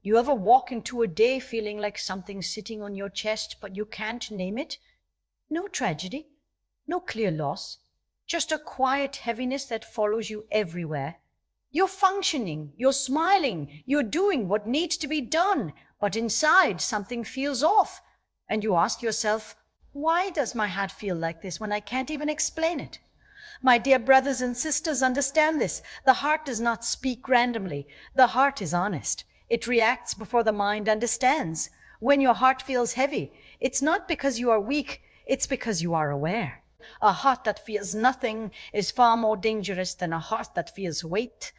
You ever walk into a day feeling like something's sitting on your chest, but you can't name it? No tragedy, no clear loss, just a quiet heaviness that follows you everywhere. You're functioning, you're smiling, you're doing what needs to be done, but inside something feels off. And you ask yourself, why does my heart feel like this when I can't even explain it? My dear brothers and sisters, understand this. The heart does not speak randomly. The heart is honest. It reacts before the mind understands. When your heart feels heavy, it's not because you are weak, it's because you are aware. A heart that feels nothing is far more dangerous than a heart that feels weight.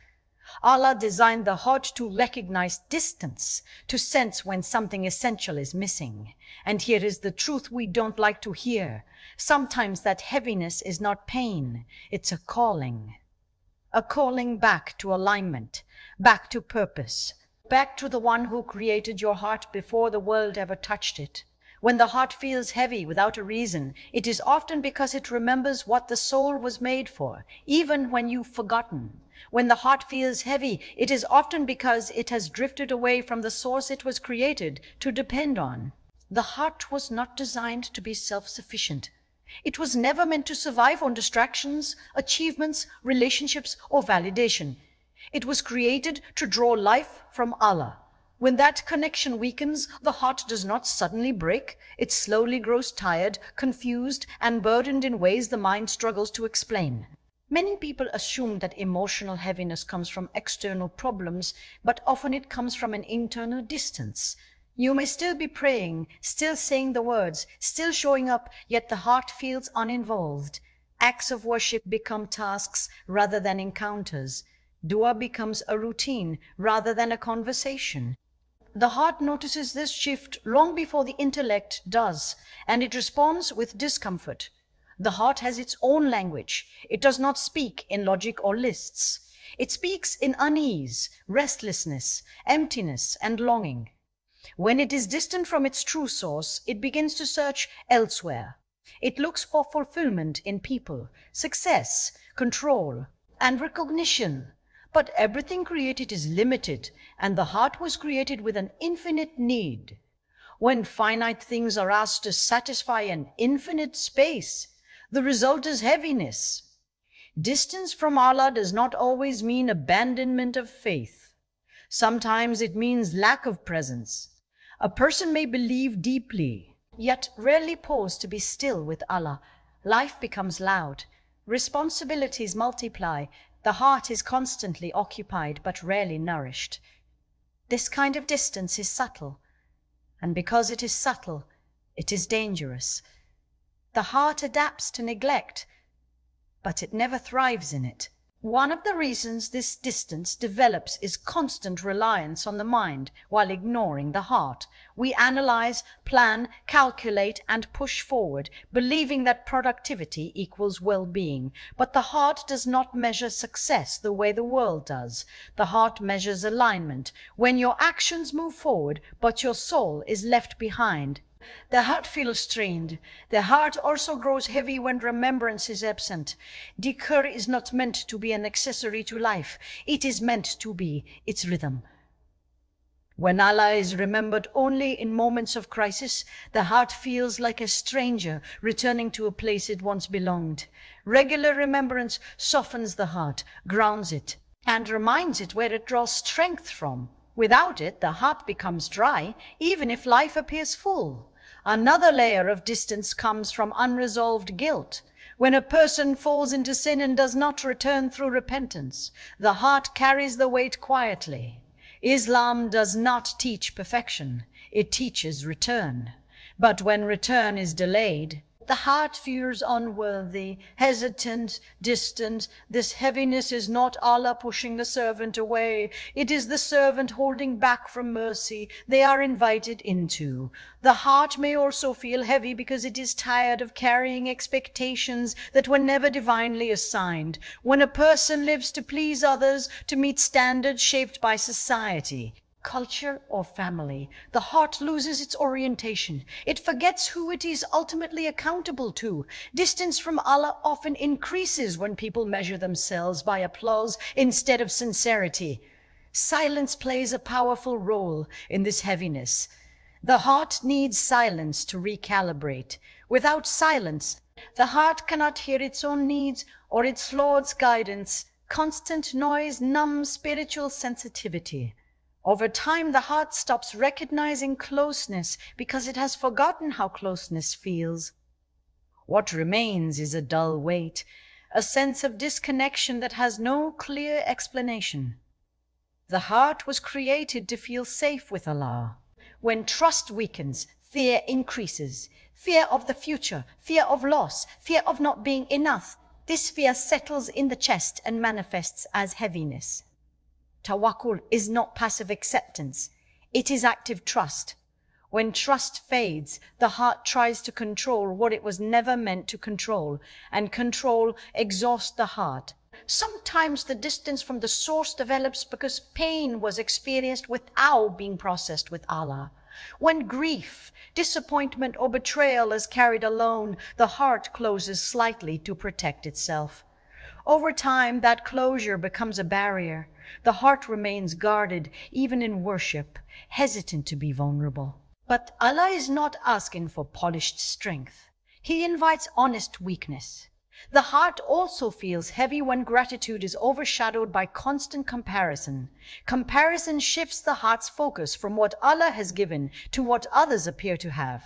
Allah designed the heart to recognize distance, to sense when something essential is missing. And here is the truth we don't like to hear. Sometimes that heaviness is not pain, it's a calling. A calling back to alignment, back to purpose, back to the one who created your heart before the world ever touched it. When the heart feels heavy without a reason, it is often because it remembers what the soul was made for, even when you've forgotten. When the heart feels heavy, it is often because it has drifted away from the source it was created to depend on. The heart was not designed to be self-sufficient. It was never meant to survive on distractions, achievements, relationships, or validation. It was created to draw life from Allah. When that connection weakens, the heart does not suddenly break. It slowly grows tired, confused, and burdened in ways the mind struggles to explain. Many people assume that emotional heaviness comes from external problems, but often it comes from an internal distance. You may still be praying, still saying the words, still showing up, yet the heart feels uninvolved. Acts of worship become tasks rather than encounters. Dua becomes a routine rather than a conversation. The heart notices this shift long before the intellect does, and it responds with discomfort. The heart has its own language. It does not speak in logic or lists. It speaks in unease, restlessness, emptiness, and longing. When it is distant from its true source, it begins to search elsewhere. It looks for fulfillment in people, success, control, and recognition. But everything created is limited, and the heart was created with an infinite need. When finite things are asked to satisfy an infinite space, the result is heaviness. Distance from Allah does not always mean abandonment of faith. Sometimes it means lack of presence. A person may believe deeply, yet rarely pause to be still with Allah. Life becomes loud. Responsibilities multiply. The heart is constantly occupied but rarely nourished. This kind of distance is subtle, and because it is subtle, it is dangerous. The heart adapts to neglect, but it never thrives in it. One of the reasons this distance develops is constant reliance on the mind while ignoring the heart. We analyze, plan, calculate, and push forward, believing that productivity equals well-being. But the heart does not measure success the way the world does. The heart measures alignment. When your actions move forward, but your soul is left behind, the heart feels strained. The heart also grows heavy when remembrance is absent. Dhikr is not meant to be an accessory to life. It is meant to be its rhythm. When Allah is remembered only in moments of crisis, the heart feels like a stranger returning to a place it once belonged. Regular remembrance softens the heart, grounds it, and reminds it where it draws strength from. Without it, the heart becomes dry, even if life appears full. Another layer of distance comes from unresolved guilt. When a person falls into sin and does not return through repentance, the heart carries the weight quietly. Islam does not teach perfection, it teaches return. But when return is delayed, the heart feels unworthy, hesitant, distant. This heaviness is not Allah pushing the servant away. It is the servant holding back from mercy they are invited into. The heart may also feel heavy because it is tired of carrying expectations that were never divinely assigned. When a person lives to please others, to meet standards shaped by society, culture, or family, the heart loses its orientation. It forgets who it is ultimately accountable to. Distance from Allah often increases when people measure themselves by applause instead of sincerity. Silence plays a powerful role in this heaviness. The heart needs silence to recalibrate. Without silence, the heart cannot hear its own needs or its Lord's guidance. Constant noise numbs spiritual sensitivity. Over time, the heart stops recognizing closeness because it has forgotten how closeness feels. What remains is a dull weight, a sense of disconnection that has no clear explanation. The heart was created to feel safe with Allah. When trust weakens, fear increases. Fear of the future, fear of loss, fear of not being enough. This fear settles in the chest and manifests as heaviness. Tawakkul is not passive acceptance, it is active trust. When trust fades, the heart tries to control what it was never meant to control, and control exhausts the heart. Sometimes the distance from the source develops because pain was experienced without being processed with Allah. When grief, disappointment, or betrayal is carried alone, the heart closes slightly to protect itself. Over time, that closure becomes a barrier. The heart remains guarded, even in worship, hesitant to be vulnerable. But Allah is not asking for polished strength. He invites honest weakness. The heart also feels heavy when gratitude is overshadowed by constant comparison. Comparison shifts the heart's focus from what Allah has given to what others appear to have.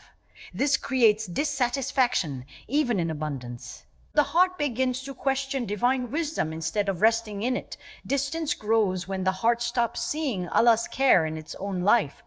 This creates dissatisfaction, even in abundance. The heart begins to question divine wisdom instead of resting in it. Distance grows when the heart stops seeing Allah's care in its own life.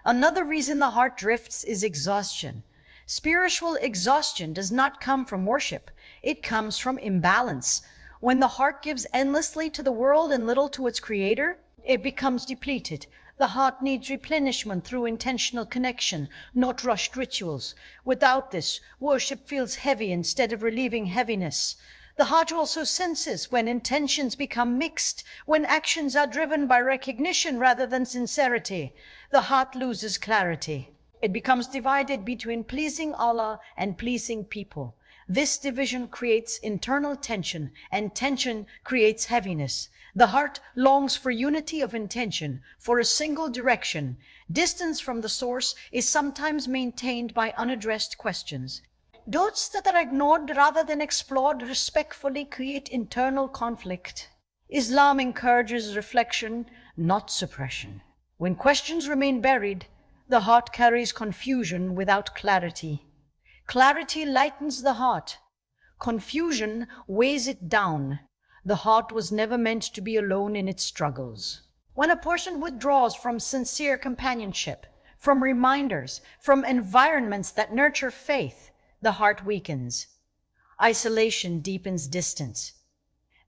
Another reason the heart drifts is exhaustion. Spiritual exhaustion does not come from worship. It comes from imbalance. When the heart gives endlessly to the world and little to its creator, it becomes depleted. The heart needs replenishment through intentional connection, not rushed rituals. Without this, worship feels heavy instead of relieving heaviness. The heart also senses when intentions become mixed, when actions are driven by recognition rather than sincerity. The heart loses clarity. It becomes divided between pleasing Allah and pleasing people. This division creates internal tension, and tension creates heaviness. The heart longs for unity of intention, for a single direction. Distance from the source is sometimes maintained by unaddressed questions. Doubts that are ignored rather than explored respectfully create internal conflict. Islam encourages reflection, not suppression. When questions remain buried, the heart carries confusion without clarity. Clarity lightens the heart. Confusion weighs it down. The heart was never meant to be alone in its struggles. When a person withdraws from sincere companionship, from reminders, from environments that nurture faith, the heart weakens. Isolation deepens distance.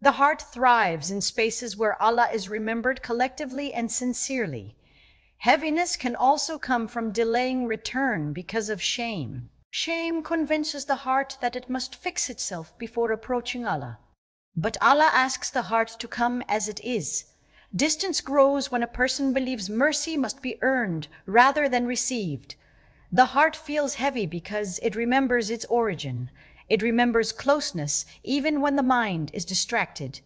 The heart thrives in spaces where Allah is remembered collectively and sincerely. Heaviness can also come from delaying return because of shame. Shame convinces the heart that it must fix itself before approaching Allah. But Allah asks the heart to come as it is. Distance grows when a person believes mercy must be earned rather than received. The heart feels heavy because it remembers its origin. It remembers closeness even when the mind is distracted.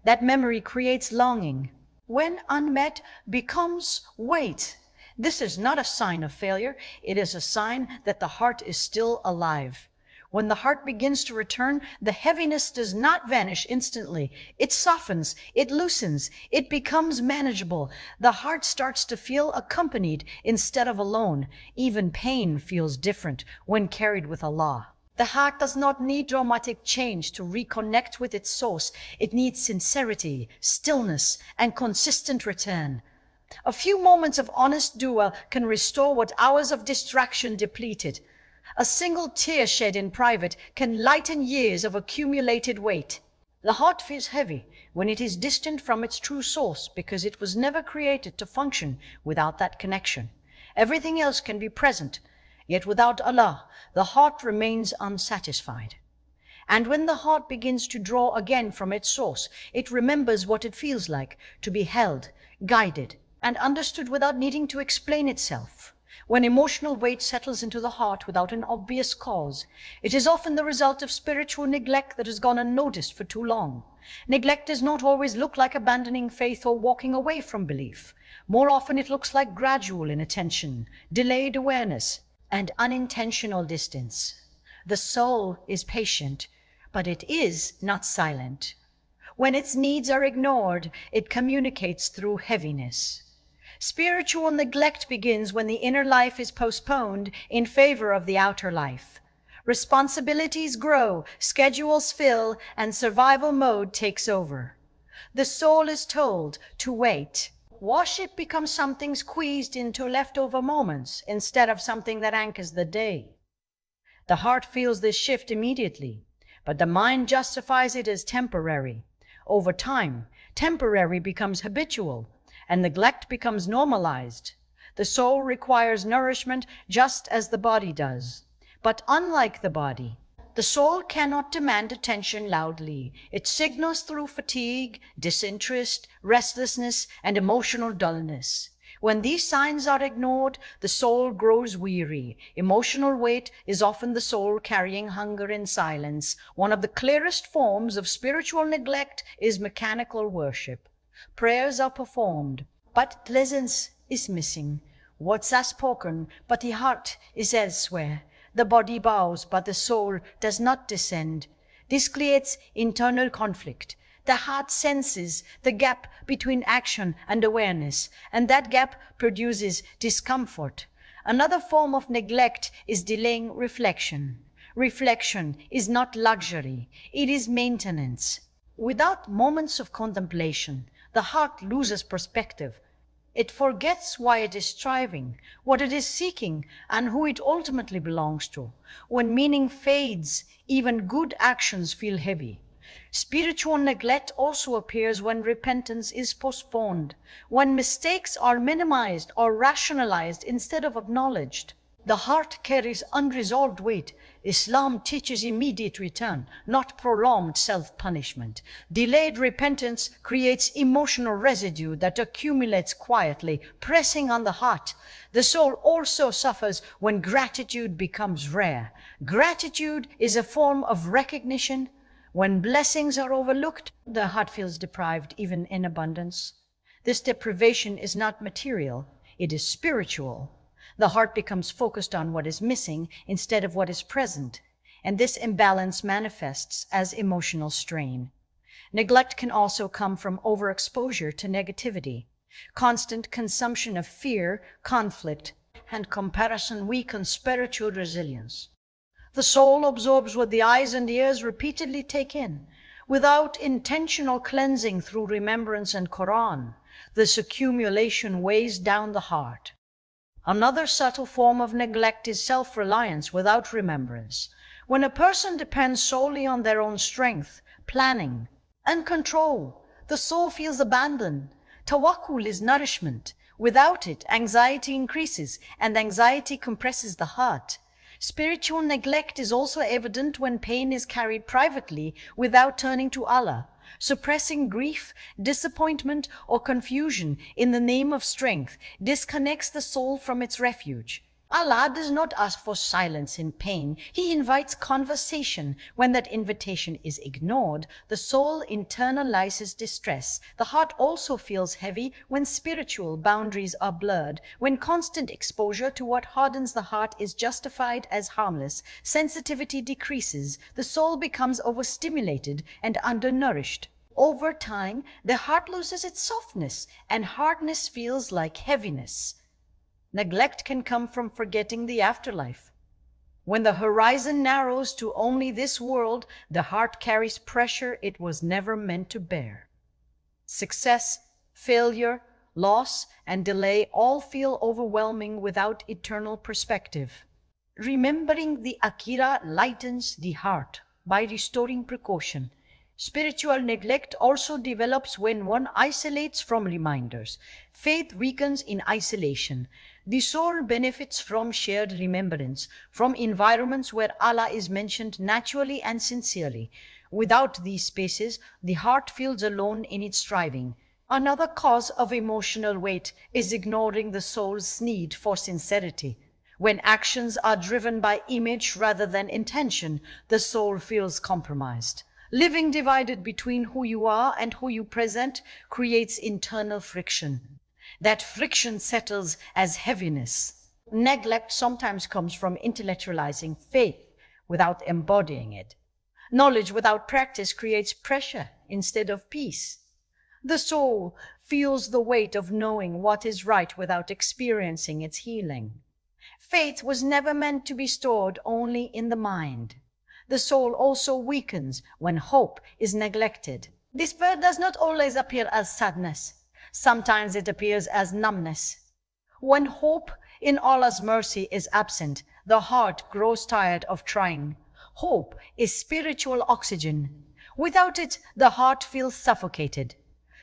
That memory creates longing. When unmet, becomes weight. This is not a sign of failure. It is a sign that the heart is still alive. When the heart begins to return, the heaviness does not vanish instantly. It softens, it loosens, it becomes manageable. The heart starts to feel accompanied instead of alone. Even pain feels different when carried with Allah. The heart does not need dramatic change to reconnect with its source. It needs sincerity, stillness, and consistent return. A few moments of honest dua can restore what hours of distraction depleted. A single tear shed in private can lighten years of accumulated weight. The heart feels heavy when it is distant from its true source because it was never created to function without that connection. Everything else can be present, yet without Allah, the heart remains unsatisfied. And when the heart begins to draw again from its source, it remembers what it feels like to be held, guided, and understood without needing to explain itself. When emotional weight settles into the heart without an obvious cause, it is often the result of spiritual neglect that has gone unnoticed for too long. Neglect does not always look like abandoning faith or walking away from belief. More often it looks like gradual inattention, delayed awareness, and unintentional distance. The soul is patient, but it is not silent. When its needs are ignored, it communicates through heaviness. Spiritual neglect begins when the inner life is postponed in favor of the outer life. Responsibilities grow, schedules fill, and survival mode takes over. The soul is told to wait. Worship becomes something squeezed into leftover moments instead of something that anchors the day. The heart feels this shift immediately, but the mind justifies it as temporary. Over time, temporary becomes habitual, and neglect becomes normalized. The soul requires nourishment just as the body does. But unlike the body, the soul cannot demand attention loudly. It signals through fatigue, disinterest, restlessness, and emotional dullness. When these signs are ignored, the soul grows weary. Emotional weight is often the soul carrying hunger in silence. One of the clearest forms of spiritual neglect is mechanical worship. Prayers are performed, but presence is missing. Words are spoken, but the heart is elsewhere. The body bows, but the soul does not descend. This creates internal conflict. The heart senses the gap between action and awareness, and that gap produces discomfort. Another form of neglect is delaying reflection. Reflection is not luxury, it is maintenance. Without moments of contemplation, the heart loses perspective. It forgets why it is striving, what it is seeking, and who it ultimately belongs to. When meaning fades, even good actions feel heavy. Spiritual neglect also appears when repentance is postponed, when mistakes are minimized or rationalized instead of acknowledged. The heart carries unresolved weight. Islam teaches immediate return, not prolonged self-punishment. Delayed repentance creates emotional residue that accumulates quietly, pressing on the heart. The soul also suffers when gratitude becomes rare. Gratitude is a form of recognition. When blessings are overlooked, the heart feels deprived even in abundance. This deprivation is not material, it is spiritual. The heart becomes focused on what is missing instead of what is present, and this imbalance manifests as emotional strain. Neglect can also come from overexposure to negativity. Constant consumption of fear, conflict, and comparison weakens spiritual resilience. The soul absorbs what the eyes and ears repeatedly take in. Without intentional cleansing through remembrance and Quran, this accumulation weighs down the heart. Another subtle form of neglect is self-reliance without remembrance. When a person depends solely on their own strength, planning, and control, the soul feels abandoned. Tawakkul is nourishment. Without it, anxiety increases, and anxiety compresses the heart. Spiritual neglect is also evident when pain is carried privately without turning to Allah. Suppressing grief, disappointment, or confusion in the name of strength disconnects the soul from its refuge. Allah does not ask for silence in pain. He invites conversation. When that invitation is ignored, the soul internalizes distress. The heart also feels heavy when spiritual boundaries are blurred. When constant exposure to what hardens the heart is justified as harmless, sensitivity decreases. The soul becomes overstimulated and undernourished. Over time, the heart loses its softness, and hardness feels like heaviness. Neglect can come from forgetting the afterlife. When the horizon narrows to only this world, the heart carries pressure it was never meant to bear. Success, failure, loss, and delay all feel overwhelming without eternal perspective. Remembering the Akira lightens the heart by restoring precaution. Spiritual neglect also develops when one isolates from reminders. Faith weakens in isolation. The soul benefits from shared remembrance, from environments where Allah is mentioned naturally and sincerely. Without these spaces, the heart feels alone in its striving. Another cause of emotional weight is ignoring the soul's need for sincerity. When actions are driven by image rather than intention, the soul feels compromised. Living divided between who you are and who you present creates internal friction. That friction settles as heaviness. Neglect sometimes comes from intellectualizing faith without embodying it. Knowledge without practice creates pressure instead of peace. The soul feels the weight of knowing what is right without experiencing its healing. Faith was never meant to be stored only in the mind. The soul also weakens when hope is neglected. Despair does not always appear as sadness. Sometimes it appears as numbness. When hope in Allah's mercy is absent, the heart grows tired of trying. Hope is spiritual oxygen. Without it, the heart feels suffocated.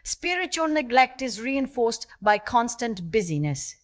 Spiritual neglect is reinforced by constant busyness.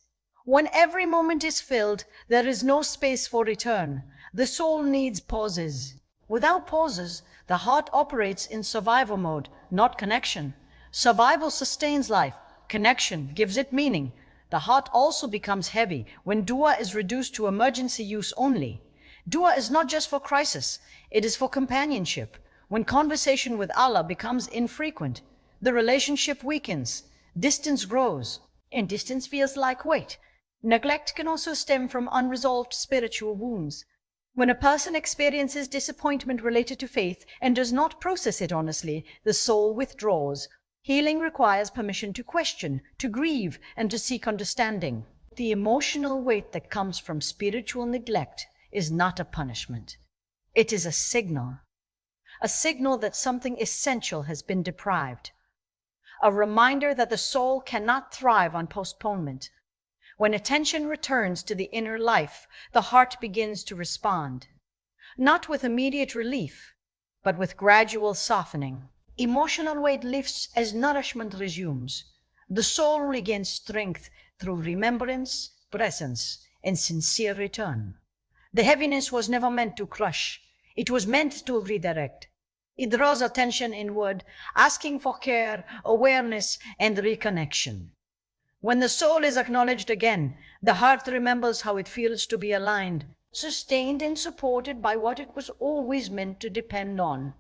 When every moment is filled, there is no space for return. The soul needs pauses. Without pauses, the heart operates in survival mode, not connection. Survival sustains life. Connection gives it meaning. The heart also becomes heavy when dua is reduced to emergency use only. Dua is not just for crisis, it is for companionship. When conversation with Allah becomes infrequent, the relationship weakens, distance grows, and distance feels like weight. Neglect can also stem from unresolved spiritual wounds. When a person experiences disappointment related to faith and does not process it honestly, the soul withdraws. Healing requires permission to question, to grieve, and to seek understanding. The emotional weight that comes from spiritual neglect is not a punishment. It is a signal that something essential has been deprived. A reminder that the soul cannot thrive on postponement. When attention returns to the inner life, the heart begins to respond, not with immediate relief, but with gradual softening. Emotional weight lifts as nourishment resumes. The soul regains strength through remembrance, presence, and sincere return. The heaviness was never meant to crush. It was meant to redirect. It draws attention inward, asking for care, awareness, and reconnection. When the soul is acknowledged again, the heart remembers how it feels to be aligned, sustained and supported by what it was always meant to depend on.